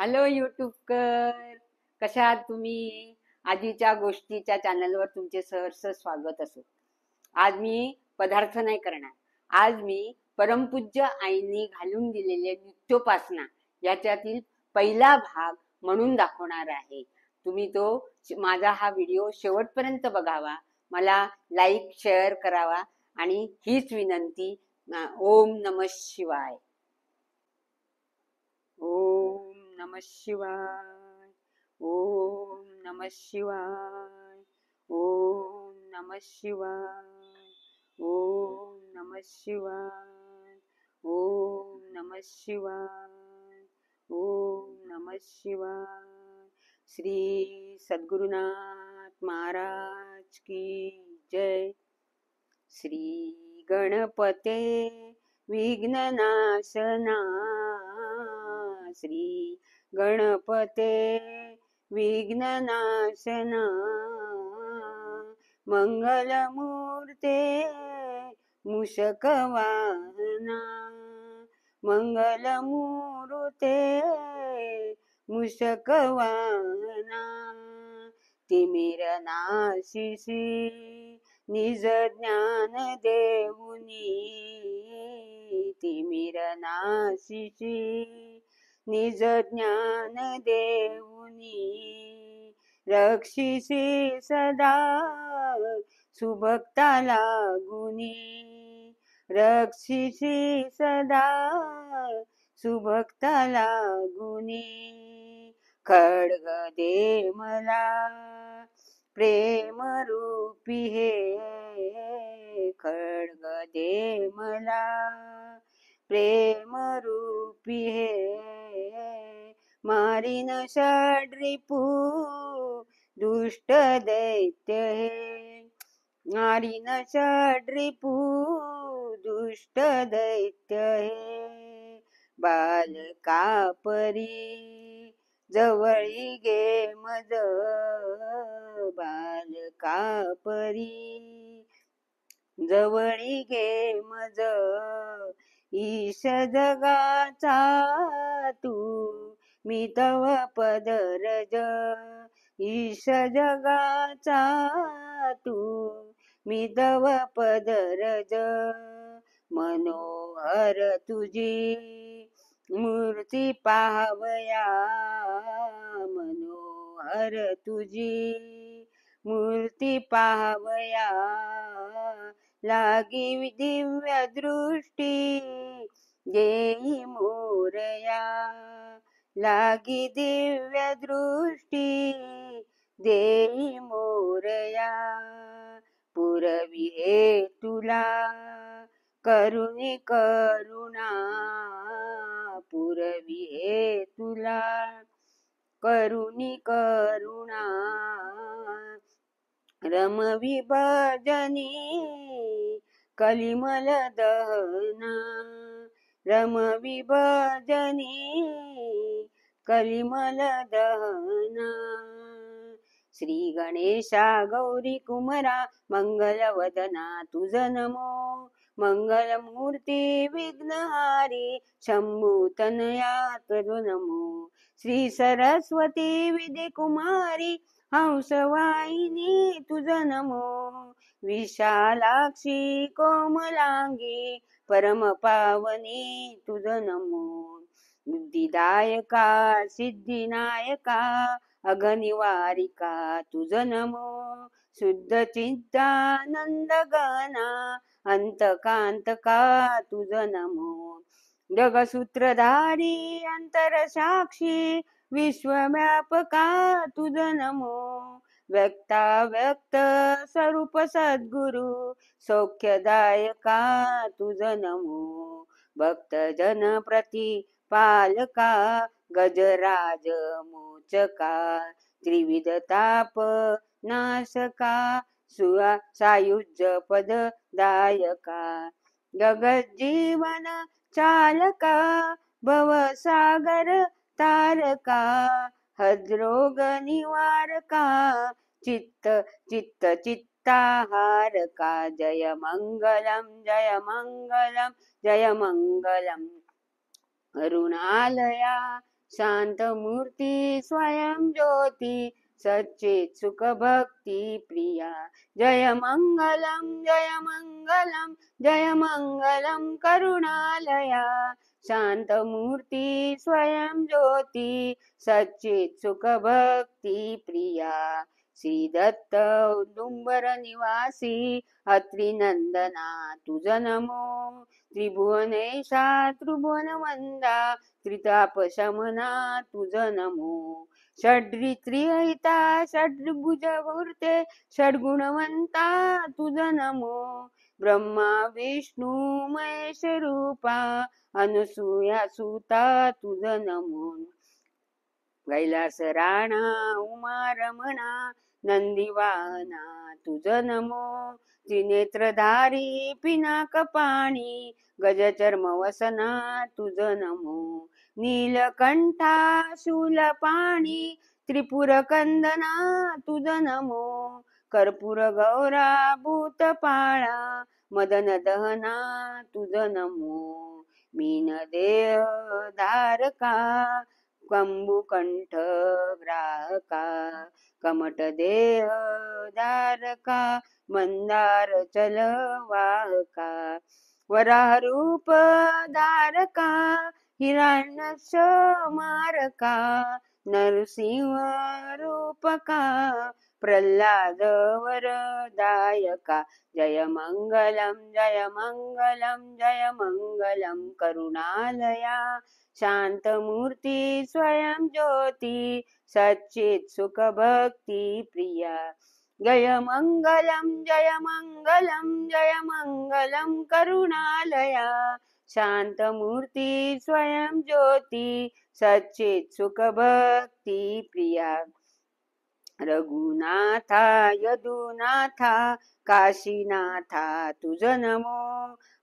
Hello यूट्यूबकर, कशा आहात तुम्ही? आजीच्या गोष्टीच्या चॅनलवर तुमचे सहर्ष स्वागत असो. आज मी पदार्थ नाही करणार. आज मी परमपूज्य आईंनी घालून दिलेले नित्योपासना याच्यातील पहिला भाग म्हणून दाखवणार आहे. तुम्ही तो माझा हा व्हिडिओ शेवटपर्यंत बघावा, मला लाईक शेअर करावा आणि हीच विनंती. ओम नमः शिवाय. ओम नमः शिवाय. ओम नमः शिवाय. ओम नमः शिवाय. ओम नमः शिवाय. ओम नमः शिवाय. ओम नमः शिवाय. श्री सद्गुरुनाथ महाराज की जय. श्री गणपते विघ्ननाशना. श्री गणपते विघ्ननाशना. मंगलमूर्ते मूषकवाहना. मंगलमूर्ते मूषकवाहना. तिमिरनाशिषी निज ज्ञान देऊनी. तिमिरनाशिषी निज ज्ञान देऊनी. रक्षिसी सदा सुभक्ता लागुनी. रक्षिसी सदा सुभक्ता लागुनी. खड्ग दे मला प्रेम रूपी हे. खड्ग दे मला प्रेम रूपी हे. मारीन षड्रिपू दुष्ट दैत्य हे. मारीन षड्रिपू दुष्ट दैत्य हे. बालका परी जवळी गे मज. बालका परी जवळी गे मज. ईश जगाचा तू मी तव पदरज. ईश जगाचा तू मी तव पदरज. मनोहर तुझी मूर्ती पाहावया. मनोहर तुझी मूर्ती पाहावया. लागी दिव्य दृष्टी देई मोरया. लागी दिव्य दृष्टी देई मोरया. पुरवी हे तुला करुणी करुणा. पुरवी हे तुला करुणी करुणा. रमवी भजनी कलिमल दहना. रमवी भजनी कलिमल दहना. श्री गणेशा गौरी कुमरा मंगलवदना तुझ नमो. मंगलमूर्ती विघ्नहारी शंभू तनया तुझ नमो. श्री सरस्वती विद्ये कुमारी हंसवाहिनी तुझ नमो. विशालाक्षी कोमलांगी परम पावनी तुझ नमो. बुद्धिदायका सिद्धिनायका अघनिवारिका तुझ नमो. शुद्ध चित्तानंद गणा अंतकांतका तुझ नमो. जगसूत्रधारी अंतर साक्षी विश्वव्यापका तुझ नमो. व्यक्ता व्यक्त स्वरूप सद्गुरु सौख्यदायका तुझ नमो. भक्त जन प्रतिपालका गजराज मोचका. त्रिविध ताप नाशका सायुज्य पद दायका. जगत जीवन चालका भवसागर तारका. हृदरोग निवारका चित्त चित्त चित्ताहारका. जय मंगलम जय मंगलम जय मंगलम. करुणालया शांत मूर्ती स्वयं ज्योती सच्चित सुख भक्ती प्रिया जय मंगलम जय मंगलम जय मंगलम करुणालया शांत मूर्ती स्वयं ज्योती सच्चित सुख भक्ती प्रिया श्री दत्त औदुंबर निवासी अत्रि नंदना तुझ नमो त्रिभुवनेशा त्रिभुवनवंदा त्रितापशमना तुझ नमो षड्रित्रिहिता षड्भुज मूर्ते षड्गुणवंता तुझ नमो ब्रह्मा विष्णू महेश रूपा अनुसूया सुता तुझ नमो कैलास राणा उमा रमणा नंदीवाहना तुझ नमो त्रिनेत्रधारी पिनाक पाणी गजचर्म वसना तुझ नमो नीलकंठा शूलपाणी त्रिपुर कंदना तुझ नमो कर्पूर गौरा भूतपाळा मदन दहना तुझ नमो मीन देह धारका कंबुकंठ ग्राहका कमट देह धारका मंदार चल वाहका वराह रूप धारका हिरण्यक्ष मारका नरसिंह रूपका प्रल्हाद वरदायका जय मंगलम जय मंगलम जय मंगलम करुणालया शांत मूर्ती स्वयं ज्योती सच्चित सुख भक्ती प्रिया जय मंगलम जय मंगलम जय मंगलम करुणालया शांत मूर्ती स्वयं ज्योती सच्चित सुख भक्ती प्रिया रघुनाथा यदुनाथा काशीनाथा तुझ नमो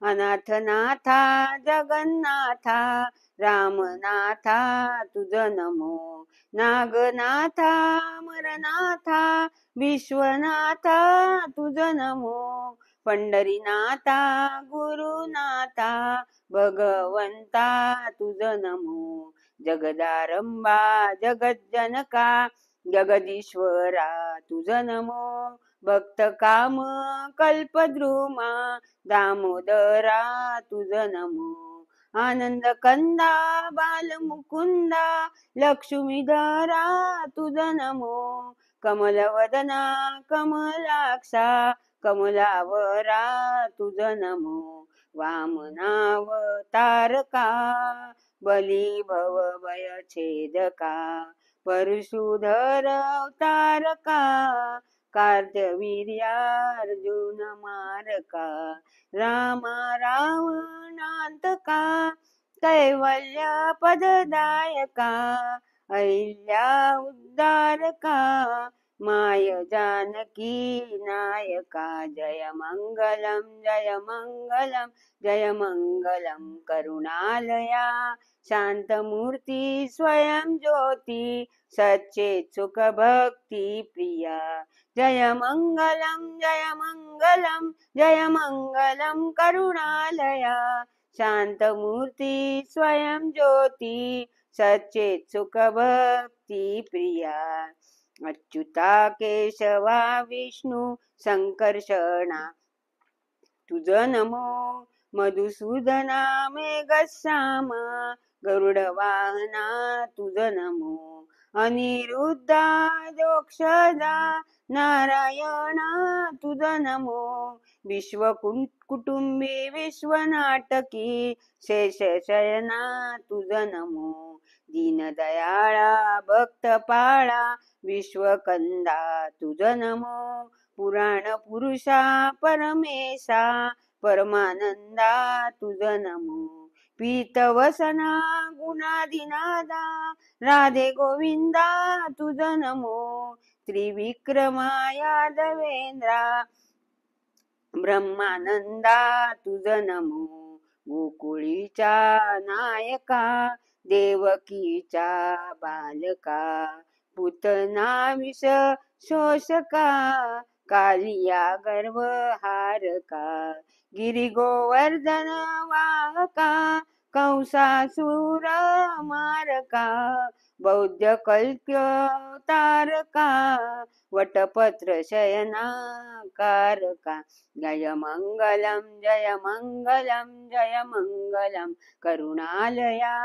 अनाथनाथा जगन्नाथा रामनाथा तुझ नमो नागनाथा मरनाथा विश्वनाथा तुझ नमो पंढरीनाथा गुरुनाथा भगवंता तुझ नमो जगदारंबा जगज्जनका जगदीश्वरा तुझ नमो भक्त काम कल्पद्रुमा दामोदरा तुझ नमो आनंद कंदा बालमुकुंदा लक्ष्मीधरा तुझ नमो कमलवदना कमलाक्षा कमलावरा तुझ नमो वामनावतारका बली भव भय छेदका परशुधर अवतारका कार्तवीर्यार्जुन मारका रामा रावणांतका कैवल्य पददायका अहिल्या उद्धारका माय जानकी नायका जय मंगलम जय मंगलम जय मंगलम करुणालया शांत मूर्ती स्वयं ज्योती सच्चित सुख भक्ती प्रिया जय मंगलम जय मंगलम जय मंगलम करुणालया शांत मूर्ती स्वयं ज्योती सच्चित सुख भक्ती प्रिया अच्युता केशवा विष्णू संकर्षणा तुझ नमो मधुसूदना मेघश्यामा गरुड वाहना तुझ नमो अनिरुद्धा दोक्षदा नारायणा तुझ नमो विश्व कुटुंबी विश्वनाटकी शेषशयना तुझ नमो दीनदयाळा भक्तपाळा विश्वकंदा तुझ नमो पुराण पुरुषा परमेशा परमानंदा तुझ नमो पीतवसना गुणादिनादा राधे गोविंदा तुझ नमो त्रिविक्रमा यादवेंद्रा ब्रह्मानंदा तुझ नमो गोकुळीचा नायका देवकीचा बालका पुतना विष शोषका कालिया गर्भहारका गिरी गोवर्धन वाहका कंसासुर मारका बौद्ध कल्प्यवतारका वटपत्र शयनाकारका जय मंगलम जय मंगलम जय मंगलम करुणालया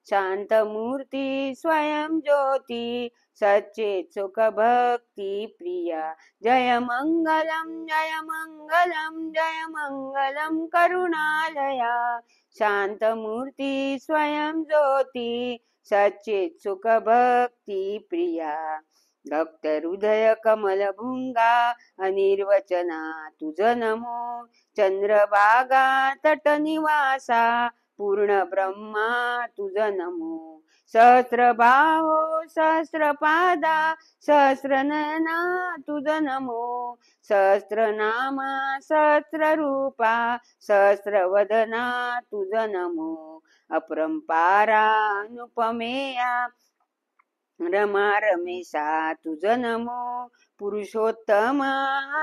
शांतमूर्ती स्वयं ज्योती सच्चित सुख भक्ती प्रिया जय मंगलम जय मंगलम जय मंगलम करुणालया शांतमूर्ती स्वयं ज्योती सच्चित सुख भक्ती प्रिया भक्त हृदय कमल भुंगा अनिर्वचना तुझ नमो चंद्रभागा तट निवासा पूर्ण ब्रह्मा तुझ नमो सहस्रबाहो सहस्रपादा सहस्रनयना तुझ नमो सहस्रनामा सहस्ररूपा सहस्रवदना तुझ नमो अपरंपारा अनुपमेया रमा रमेशा तुझ नमो पुरुषोत्तमा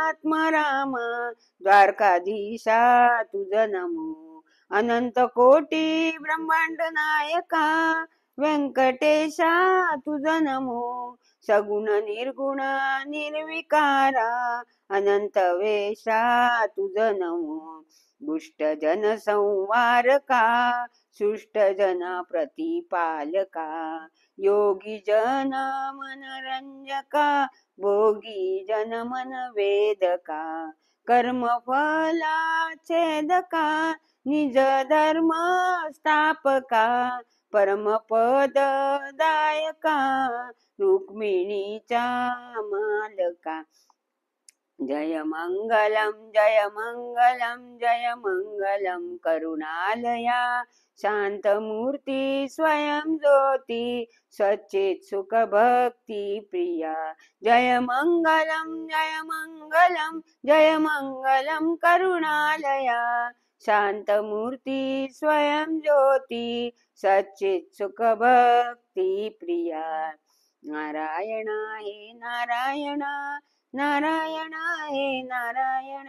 आत्माराम द्वारकाधीशा तुझ नमो अनंत कोटी ब्रह्मांड नायका व्यंकटेशा तुझ नमो सगुण निर्गुण निर्विकारा अनंत वेशा तुझ नमो दुष्ट जन संवारका सुष्ट जन प्रतिपालका योगी जन मनरंजका भोगी जन मन वेदका कर्म फला छेदका निज धर्म स्थापका परमपद दायका रुक्मिणीचा मालका जय मंगलम जय मंगलम जय मंगलम करुणालया शांतमूर्ती स्वयं ज्योती सच्चित सुख भक्ती प्रिया जय मंगलम जय मंगलम जय मंगलम करुणालया शांतमूर्ती स्वयं ज्योती सच्चित सुख भक्ती प्रिया नारायण हे नारायण नारायण हे नारायण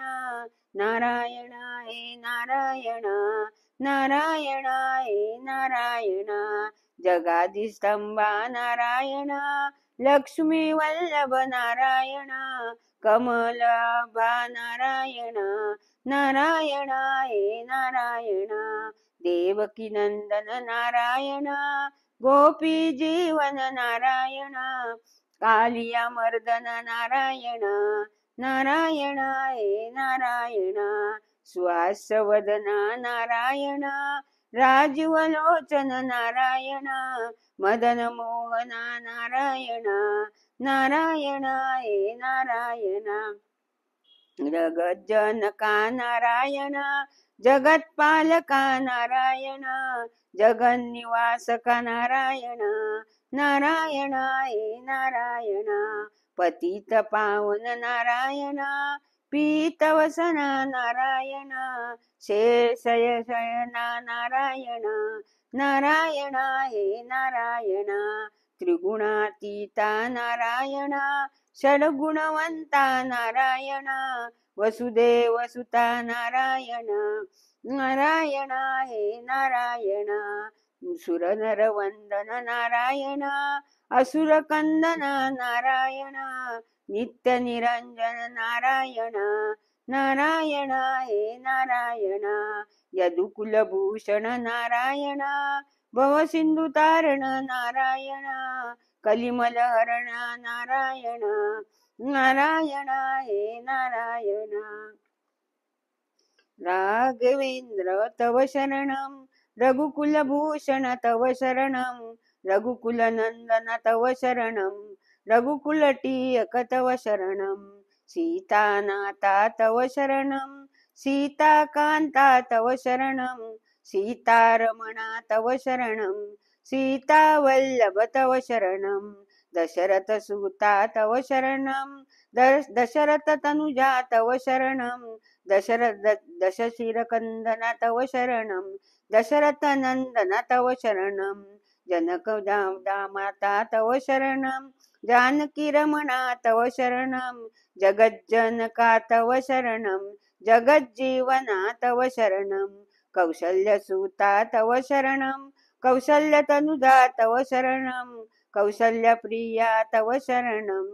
नारायण हे नारायण नारायण हे नारायण जगादिस्तंभा नारायण लक्ष्मी वल्लभ नारायण कमलाभा नारायण नारायण हे नारायण देवकी नंदन नारायण गोपी जीवन नारायण कालिया मर्दन नारायण नारायण हे नारायण सुहासवदना नारायण राजीवलोचन नारायण मदन मोहना नारायण नारायण हे नारायण जगज्जनका नारायण जगत्पालका नारायण जगन्निवासका नारायण नारायण हे नारायण पतित पावन नारायण पीतवसना नारायण शेषयशयना नारायण नारायण हे नारायण त्रिगुणातीता नारायण षड्गुणवंता नारायण वसुदेवसुता नारायण नारायण हे नारायण सुरनर वंदन नारायण असुर कंदन नारायण नित्य निरंजन नारायण नारायण हे नारायण यदुकुलभूषण नारायण भवसिंधु तारण नारायण कलिमलहरण नारायण नारायण हे नारायण राघवेंद्र तव शरणम रघुकुलभूषण तव शरणम रघुकुलनंदन तव शरणम रघुकुलटीयक तव शरणम सीतानाथा तव शरणम सीताकांता तव शरणम सीतारमणा तव शरणम सीतावल्लभ तव शरणम दशरथसुता तव शरणम दशरथ तनुजा तव शरणम दशशिरकंदना तव शरणम दशरथ नंदना तव शरणम जनक माता तव शरणम जानकी रमणा तव शरणम जगज्जनका तव शरणम जगज्जीवना तव शरणम कौसल्यसुता तव शरणं कौसल्यतनुजा तव शरणं कौसल्यप्रिया तव शरणं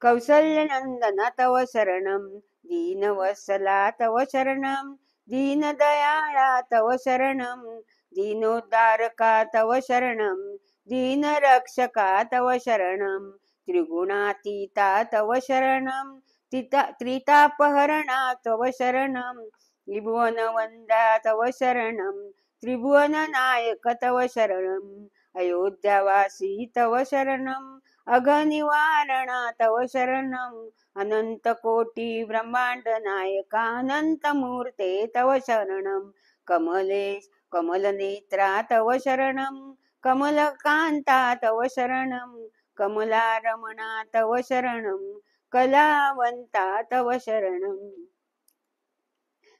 कौसल्यनन्दन तव शरणं दीनवत्सला तव शरणं दीनदयाळा तव शरणं दीनोद्धारका तव शरणं दीनरक्षका तव शरणं त्रिगुणातीता तव शरणं त्रितापहरणा तव शरणं त्रिभुवनवन्द्या तव शरणं त्रिभुवननायक तव शरणं अयोध्यावासी तव शरणं अघनिवारणा तव शरणं अनंतकोटी ब्रह्मांड नायका अनंतमूर्ते तव शरणं कमलेश कमलनेत्रा तव शरणं कमलकांता तव शरणं कमलारमणा तव शरणं कलावंता तव शरणं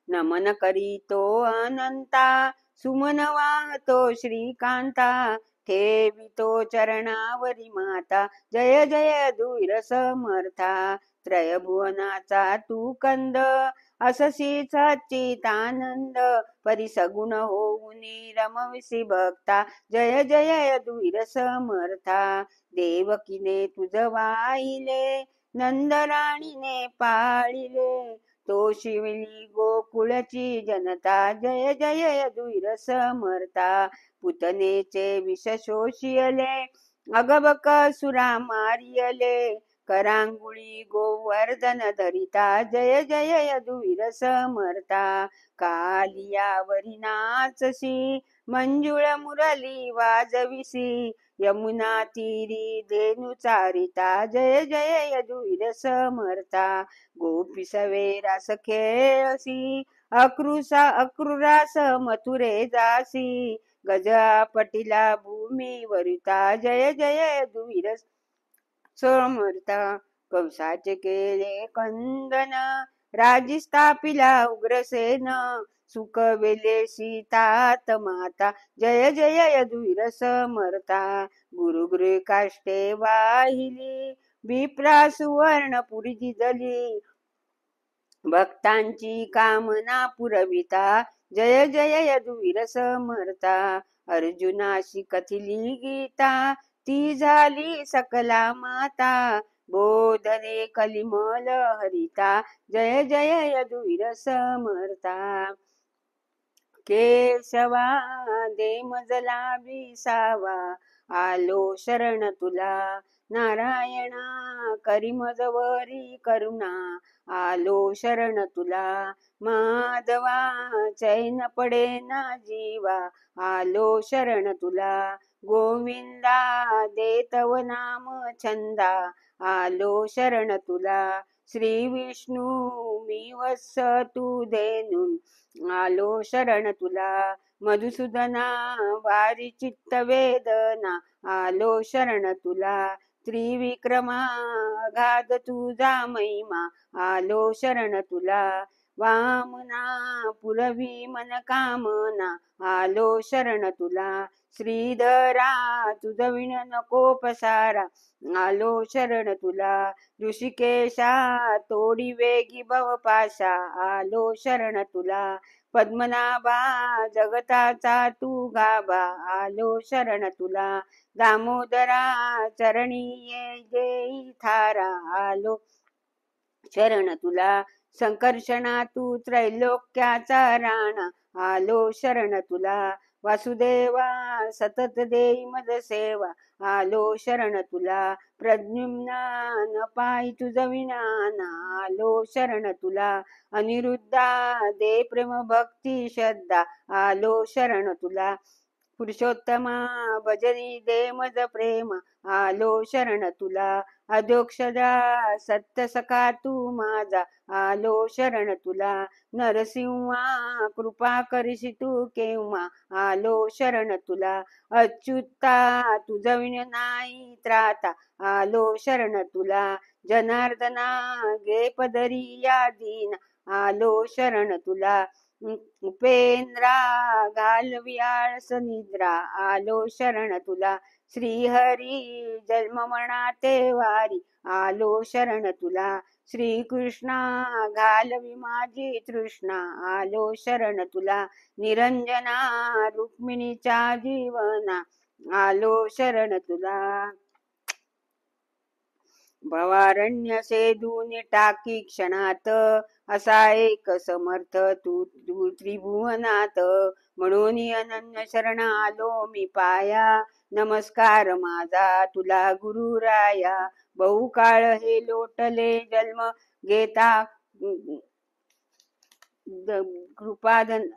नमन करीतो अनंता सुमन वाहतो श्रीकांता ठेवितो चरणावरी माता जय जय धुईर समर्था त्रयभुवनाचा तू कंद अससी सच्चितानंद परिसगुण होऊनी रमविसी भक्ता जय जय धुईर समर्था देवकीने तुझ वाहिले नंदराणीने पाळिले तो शिवली गोकुळची जनता जय जय यदुवीर समर्था पुतनेचे विष शोषियले अगबक सुरा मारियले करांगुळी गोवर्धन धरिता जय जय यदुवीर समर्था कालियावरी नाचसी मंजुळ मुरली वाजविसी यमुना तीरी धेनु चारिता जय जय यदुवीर समर्था गोपी सवेरास खेळसी अक्रूरास मथुरे जासी गजा पटिला भूमी वरिता जय जय यदुवीर समर्था कंसाचे केले कंदन राजी स्थापिला उग्रसेन सुख वेले सीतात माता जय जय यदुवीर समर्था गुरुगृह काष्टे वाहिली विप्रा सुवर्णपुरी जिजली भक्तांची कामना पुरविता जय जय यदुवीर समर्था अर्जुनाशी कथिली गीता ती झाली सकला माता बोधने कलिमल हरिता जय जय यदुवीर समर्था केशवा दे मजला विसावा आलो शरण तुला नारायणा करिमजवरी करुणा आलो शरण तुला माधवा चैन पडे ना जीवा आलो शरण तुला गोविंदा दे तव नाम छंदा आलो शरण तुला श्री विष्णू मी वत्स तू धेनून आलो शरण तुला मधुसूदना वारी चित्त वेदना आलो शरण तुला त्रिविक्रमा अगाध तुझा महिमा आलो शरण तुला वामना पुरवी मन कामना आलो शरण तुला श्रीधरा तुझ विण नको पसारा आलो शरण तुला ऋषिकेशा तोडी वेगी भवपाशा आलो शरण तुला पद्मनाभा जगताचा तू गाभा आलो शरण तुला दामोदरा चरणी ये जय थारा आलो शरण तुला संकर्षणा तू त्रैलोक्याचा राणा आलो शरण तुला वासुदेवा सतत देई मद सेवा आलो शरण तुला प्रद्युम्ना न पायी तुझ विनाना आलो शरण तुला अनिरुद्धा दे प्रेम भक्ती श्रद्धा आलो शरण तुला पुरुषोत्तमा भजनी दे मज प्रेम आलो शरण तुला अधोक्षजा सत्य सखा तू माझा आलो शरण तुला नरसिंहा कृपा करशी तू केव्हा आलो शरण तुला अच्युता तुझ विण नाही त्राता आलो शरण तुला जनार्दना गे पदरी या दीन आलो शरण तुला उपेंद्रा घालवी आळस निद्रा आलो शरण तुला. श्रीहरी जन्म मनाते वारी आलो शरण तुला. श्रीकृष्णा घालवी माझी तृष्णा आलो शरण तुला. निरंजना रुक्मिणीच्या जीवना आलो शरण तुला. भवारण्य सेदून टाकी क्षणात असा एक समर्थ तू तू त्रिभुवनात. म्हणून अनन्य शरण आलो मी पाया. नमस्कार माझा तुला गुरुराया. बहुकाळ हे लोटले जन्म घेता कृपाधन.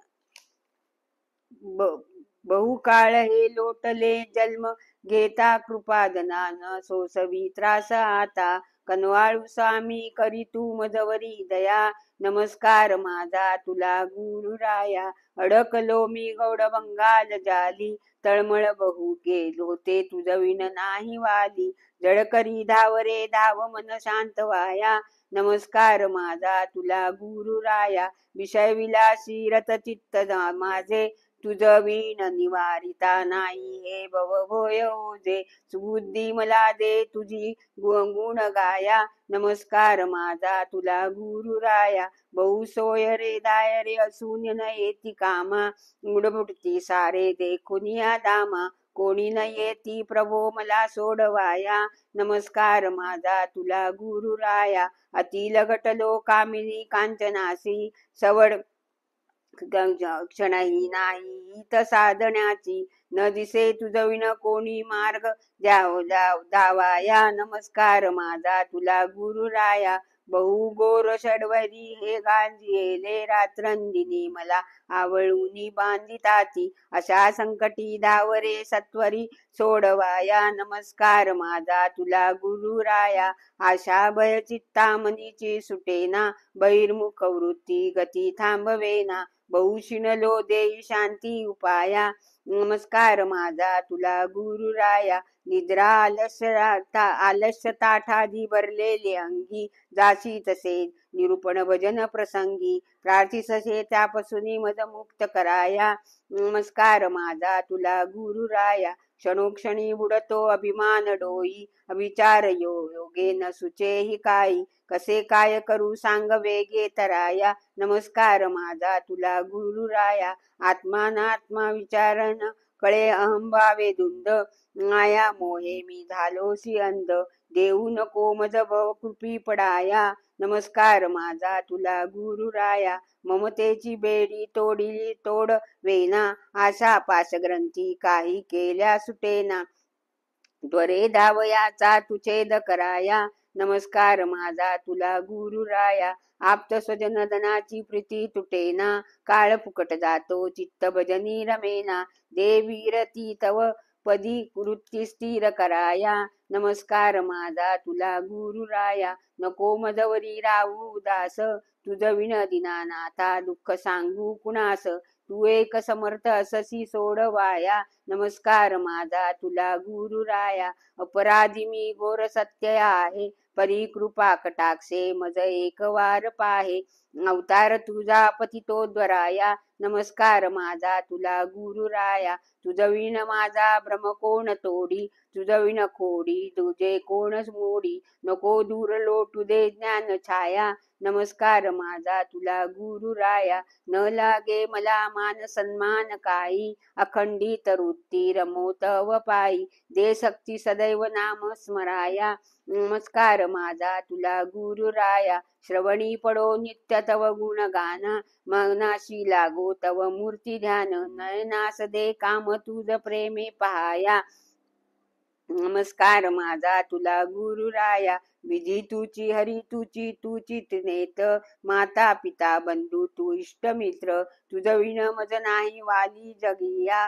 बहुकाळ हे लोटले जन्म घेता कृपादनान. सोसवी त्रास आता कनवाळू स्वामी करी तू मजवरी दया. नमस्कार माझा तुला गुरुराया. अडकलो मी गौड बंगाल जाली. तळमळ बहु गेलो ते तुझविन नाही वाली. जळकरी धाव रे धाव मन शांत वाया. नमस्कार माझा तुला गुरुराया. विषय विलासी रत चित्त माझे तुझ वीण निवारिता नाही हे भव भोय ओझे. सुबुद्धी मला दे तुझी गुण गाया. नमस्कार माझा तुला गुरुराया. बहु सोय रे दाय रे असून न येती कामा. मुडमुडती सारे देखून या दामा. कोणी न येती प्रभो मला सोडवाया. नमस्कार माझा तुला गुरुराया. अति लगटलो कामिनी कांचनासी सवड क्षणही नाही इथ साधण्याची. न दिसे तुझविन कोणी मार्ग धावाया. नमस्कार माझा तुला गुरुराया. बहु गोर षडवरी हे गांजिले रात्रंदिनी मला आवळूनी बांधिताती. अशा संकटी धावरे सत्वरी सोडवाया. नमस्कार माझा तुला गुरुराया. आशा भय चित्ता मनीची सुटेना. बहिर्मुख वृत्ती गती थांबवेना. बहुशिणलो देई शांती उपाया. नमस्कार माझा तुला गुरुराया. निद्रा आलस्य ताठादी भरलेले अंगी. जाशी तसे निरूपण भजन प्रसंगी. प्रार्थीससे त्यापासून मद मुक्त कराया. नमस्कार माझा तुला गुरुराया. क्षणोक्षणी बुडतो अभिमान डोई. अविचार योगे न सुचे हि काही. कसे काय करू सांग वेगे तराया. नमस्कार माझा तुला गुरुराया. आत्मानात्मा विचारण कळे अहंभावे धुंद. माया मोहे मी झालोसी अंध. देऊ नको मज भव कृपी पडाया. नमस्कार माझा तुला गुरुराया. ममतेची बेडी तोडी तोड वेना. आशा पाशग्रंथी काही केल्या सुटेना. त्वरे धावयाचा तू छेद कराया. नमस्कार माझा तुला गुरुराया. आप्त स्वजन धनाची प्रीती तुटेना. काळ फुकट जातो चित्त भजनी रमेना. देवीरती तव पदी वृत्ती स्थिर कराया. नमस्कार माझा तुला गुरुराया. नको मजवरी राहू उदास. तुझ विण दिनानाथा दुःख सांगू कुणास. तू एक समर्थ अससी सोडवाया. नमस्कार माझा तुला गुरुराया. अपराधी मी घोर सत्य आहे. परी कृपा कटाक्षे मज एक वार पाहे. अवतार तुझा पतितोद्वराया. नमस्कार माझा तुला गुरुराया. तुझविण माझा भ्रम कोण तोडी. तुझविण खोडी तुझे कोणच मोडी. नको दूर लोटू दे ज्ञान छाया. नमस्कार माझा तुला गुरुराया. न लागे मला मान सन्मान काही. अखंडित वृत्ती रमोतव पायी. दे शक्ती सदैव नाम स्मराया. नमस्कार माझा तुला गुरुराया. श्रवणी पडो नित्य तव गुणगान. मनाशी लागो तव मूर्ती ध्यान. नयनास दे काम तुझ प्रेमे पहाया. नमस्कार माझा तुला गुरुराया. विधी तुची हरी तुची तुचित नेत. माता पिता बंधू तू इष्ट मित्र. तुझविण मज नाही वाली जगिया.